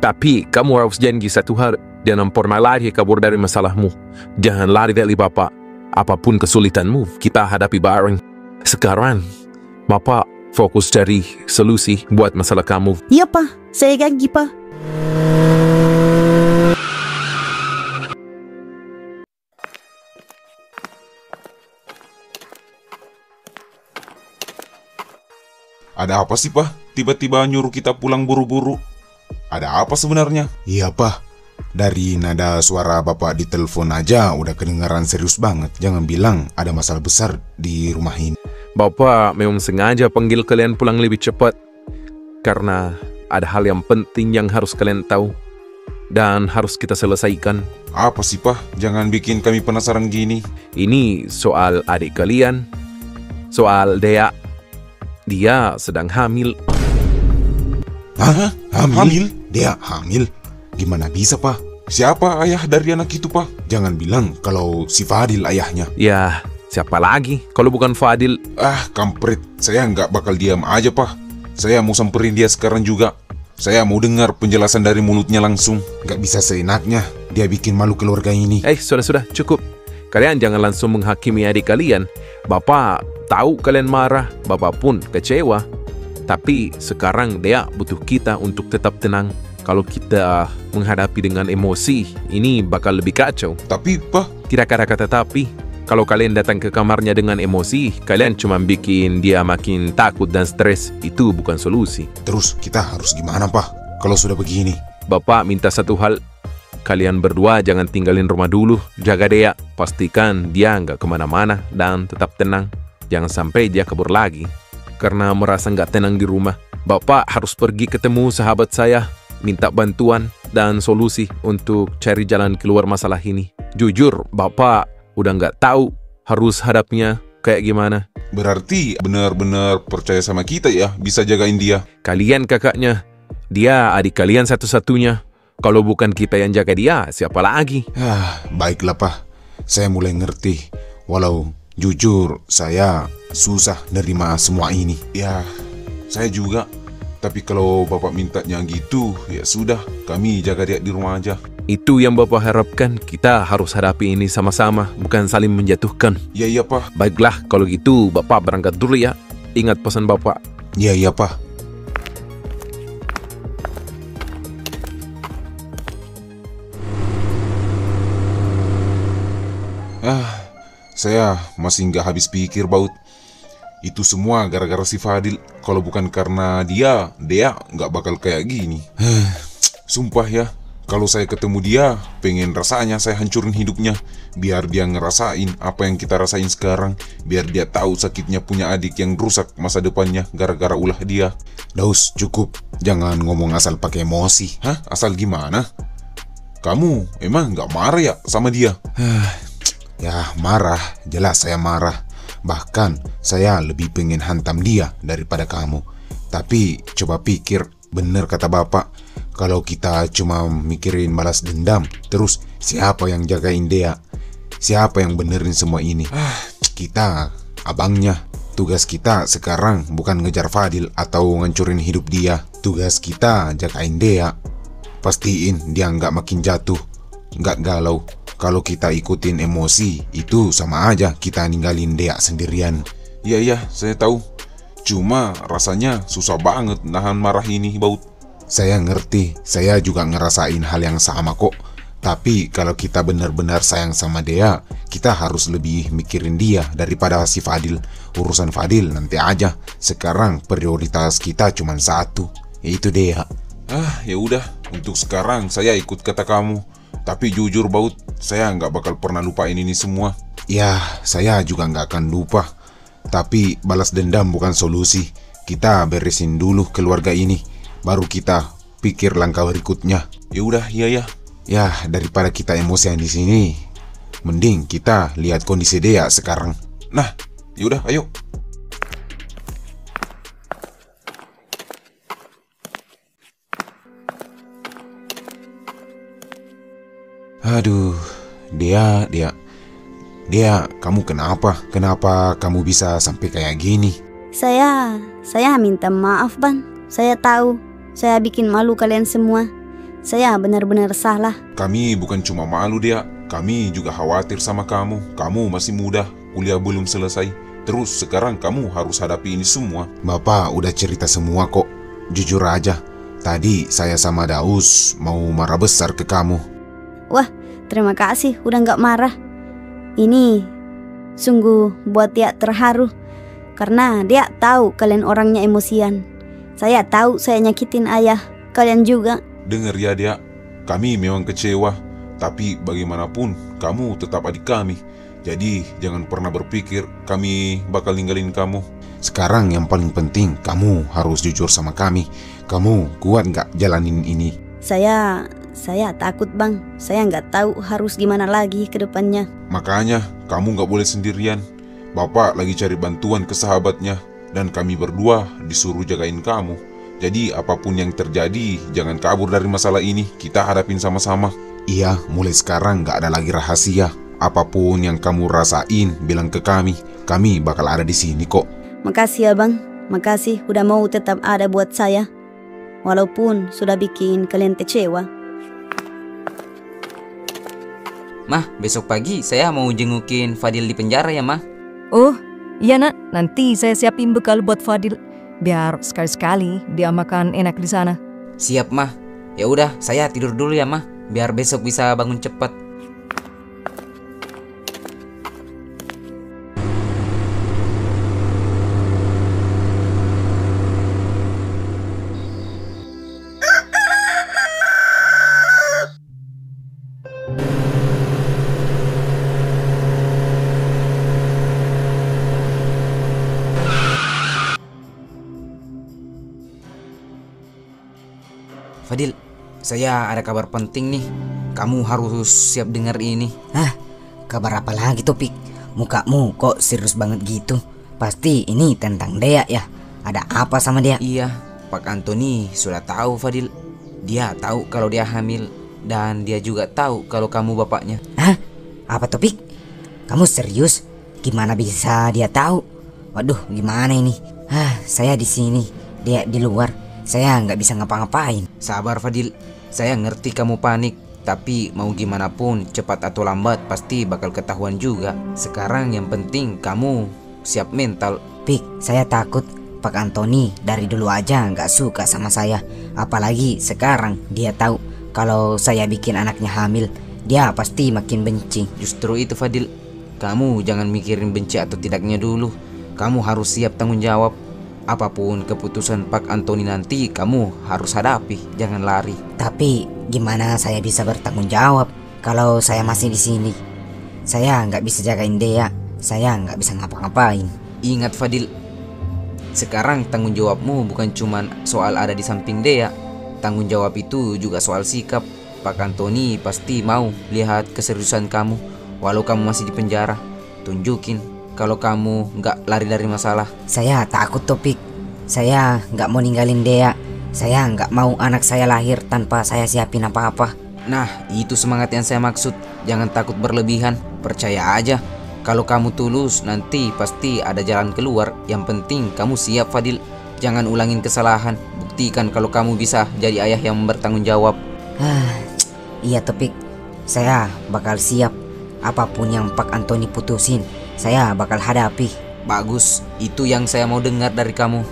Tapi kamu harus janji satu hal, jangan pernah lari kabur dari masalahmu. Jangan lari dari Bapak. Apapun kesulitanmu, kita hadapi bareng. Sekarang, Bapak fokus cari solusi buat masalah kamu. Iya, Pak. Saya janji, Pak. Ada apa sih, Pak? Tiba-tiba nyuruh kita pulang buru-buru. Ada apa sebenarnya? Iya, Pak. Dari nada suara Bapak di telepon aja udah kedengaran serius banget. Jangan bilang ada masalah besar di rumah ini. Bapak memang sengaja panggil kalian pulang lebih cepat. Karena ada hal yang penting yang harus kalian tahu. Dan harus kita selesaikan. Apa sih, Pak? Jangan bikin kami penasaran gini. Ini soal adik kalian. Soal Dea. Dia sedang hamil. Hah? Hamil? Dia hamil? Gimana bisa, Pak? Siapa ayah dari anak itu, Pak? Jangan bilang kalau si Fadil ayahnya. Ya, siapa lagi kalau bukan Fadil? Ah, kampret. Saya nggak bakal diam aja, Pak. Saya mau samperin dia sekarang juga. Saya mau dengar penjelasan dari mulutnya langsung. Nggak bisa seenaknya. Dia bikin malu keluarga ini. Sudah, cukup. Kalian jangan langsung menghakimi adik kalian. Bapak tahu kalian marah, Bapak pun kecewa. Tapi sekarang dia butuh kita untuk tetap tenang. Kalau kita menghadapi dengan emosi, ini bakal lebih kacau. Tapi, Pak, Tidak ada kata tapi. Kalau kalian datang ke kamarnya dengan emosi, kalian cuma bikin dia makin takut dan stres. Itu bukan solusi. Terus kita harus gimana, Pak? Kalau sudah begini. Bapak minta satu hal. Kalian berdua jangan tinggalin rumah dulu. Jaga dia. Pastikan dia nggak kemana-mana dan tetap tenang. Jangan sampai dia kabur lagi. Karena merasa nggak tenang di rumah. Bapak harus pergi ketemu sahabat saya. Minta bantuan dan solusi untuk cari jalan keluar masalah ini. Jujur, Bapak udah nggak tahu harus hadapnya kayak gimana. berarti benar-benar percaya sama kita ya, bisa jagain dia. Kalian kakaknya. Dia adik kalian satu-satunya. Kalau bukan kita yang jaga dia, siapa lagi? Baiklah, Pak. Saya mulai ngerti. Walau jujur saya susah nerima semua ini. Ya, saya juga. Tapi kalau Bapak mintanya gitu, ya sudah, kami jaga dia di rumah aja. Itu yang Bapak harapkan. Kita harus hadapi ini sama-sama, bukan saling menjatuhkan. Iya, Pak. Baiklah, kalau gitu Bapak berangkat dulu ya. Ingat pesan Bapak. Iya, Pak. Saya masih nggak habis pikir, Baut. Itu semua gara-gara si Fadil. Kalau bukan karena dia nggak bakal kayak gini. Sumpah ya, kalau saya ketemu dia, pengen rasanya saya hancurin hidupnya. Biar dia ngerasain apa yang kita rasain sekarang. Biar dia tahu sakitnya punya adik yang rusak masa depannya gara-gara ulah dia. Daus, cukup. Jangan ngomong asal pakai emosi. Hah? Asal gimana? Kamu emang nggak marah ya sama dia? Ya, marah. Jelas saya marah. Bahkan saya lebih pengen hantam dia daripada kamu. Tapi coba pikir, bener kata Bapak. Kalau kita cuma mikirin balas dendam, terus siapa yang jagain dia? Siapa yang benerin semua ini? Kita, abangnya. Tugas kita sekarang bukan ngejar Fadil atau ngancurin hidup dia. Tugas kita jagain dia. Pastiin dia nggak makin jatuh, nggak galau. Kalau kita ikutin emosi, itu sama aja kita ninggalin dia sendirian. Iya, saya tahu. Cuma rasanya susah banget nahan marah ini, Baut. Saya ngerti, saya juga ngerasain hal yang sama kok. Tapi kalau kita benar-benar sayang sama dia, kita harus lebih mikirin dia daripada si Fadil. Urusan Fadil nanti aja. Sekarang prioritas kita cuma satu, yaitu dia. Ya udah, untuk sekarang saya ikut kata kamu. Tapi jujur, Baut, saya nggak bakal pernah lupain ini semua. Ya, saya juga nggak akan lupa. Tapi balas dendam bukan solusi. Kita beresin dulu keluarga ini, baru kita pikir langkah berikutnya. Ya udah, iya. Ya, daripada kita emosian di sini, mending kita lihat kondisi dia sekarang. Nah, ya udah, ayo. Aduh, dia, kamu kenapa? Kenapa kamu bisa sampai kayak gini? Saya minta maaf, Bang. Saya tahu saya bikin malu kalian semua. Saya benar-benar salah. Kami bukan cuma malu dia, kami juga khawatir sama kamu. Kamu masih muda, kuliah belum selesai. Terus sekarang kamu harus hadapi ini semua. Bapak udah cerita semua kok. Jujur aja, tadi saya sama Daus mau marah besar ke kamu. Wah, terima kasih udah nggak marah. Ini sungguh buat dia terharu. Karena dia tahu kalian orangnya emosian. Saya tahu saya nyakitin ayah. Kalian juga. Dengar ya dia, kami memang kecewa. Tapi bagaimanapun kamu tetap adik kami. Jadi jangan pernah berpikir kami bakal ninggalin kamu. Sekarang yang paling penting, kamu harus jujur sama kami. Kamu kuat nggak jalanin ini? Saya takut bang. Saya nggak tahu harus gimana lagi ke depannya. Makanya kamu nggak boleh sendirian. Bapak lagi cari bantuan ke sahabatnya. Dan kami berdua disuruh jagain kamu. Jadi apapun yang terjadi, jangan kabur dari masalah ini. Kita hadapin sama-sama. Iya, mulai sekarang nggak ada lagi rahasia. Apapun yang kamu rasain, bilang ke kami. Kami bakal ada di sini kok. Makasih ya bang. Makasih udah mau tetap ada buat saya. Walaupun sudah bikin kalian kecewa. Mah, besok pagi saya mau jengukin Fadil di penjara ya, Mah. Oh, iya nak. Nanti saya siapin bekal buat Fadil. Biar sekali-sekali dia makan enak di sana. Siap, Mah. Ya udah, saya tidur dulu ya, Mah. Biar besok bisa bangun cepat. Fadil, saya ada kabar penting nih. Kamu harus siap dengar ini. Hah? Kabar apa lagi Topik? Mukamu kok serius banget gitu? Pasti ini tentang Dea ya? Ada apa sama dia? Iya, Pak Antoni sudah tahu Fadil. Dia tahu kalau dia hamil. Dan dia juga tahu kalau kamu bapaknya. Hah? Apa Topik? Kamu serius? Gimana bisa dia tahu? Waduh, gimana ini? Saya di sini, dia di luar. Saya nggak bisa ngapa-ngapain. Sabar Fadil, saya ngerti kamu panik. Tapi mau gimana pun, cepat atau lambat pasti bakal ketahuan juga. Sekarang yang penting kamu siap mental. Pik, saya takut Pak Antoni dari dulu aja nggak suka sama saya. Apalagi sekarang dia tahu kalau saya bikin anaknya hamil. Dia pasti makin benci. Justru itu Fadil, kamu jangan mikirin benci atau tidaknya dulu. Kamu harus siap tanggung jawab. Apapun keputusan Pak Antoni nanti, kamu harus hadapi, jangan lari. Tapi gimana saya bisa bertanggung jawab kalau saya masih di sini? Saya nggak bisa jagain Dea, saya nggak bisa ngapa-ngapain. Ingat Fadil, sekarang tanggung jawabmu bukan cuma soal ada di samping Dea. Tanggung jawab itu juga soal sikap. Pak Antoni pasti mau lihat keseriusan kamu, walau kamu masih di penjara. Tunjukin kalau kamu nggak lari dari masalah. Saya takut Topik. Saya nggak mau ninggalin Dea. Saya nggak mau anak saya lahir tanpa saya siapin apa-apa. Nah, itu semangat yang saya maksud. Jangan takut berlebihan. Percaya aja. Kalau kamu tulus, nanti pasti ada jalan keluar. Yang penting kamu siap Fadil. Jangan ulangin kesalahan. Buktikan kalau kamu bisa jadi ayah yang bertanggung jawab. Iya Topik. Saya bakal siap. Apapun yang Pak Antoni putusin, saya bakal hadapi. Bagus, itu yang saya mau dengar dari kamu.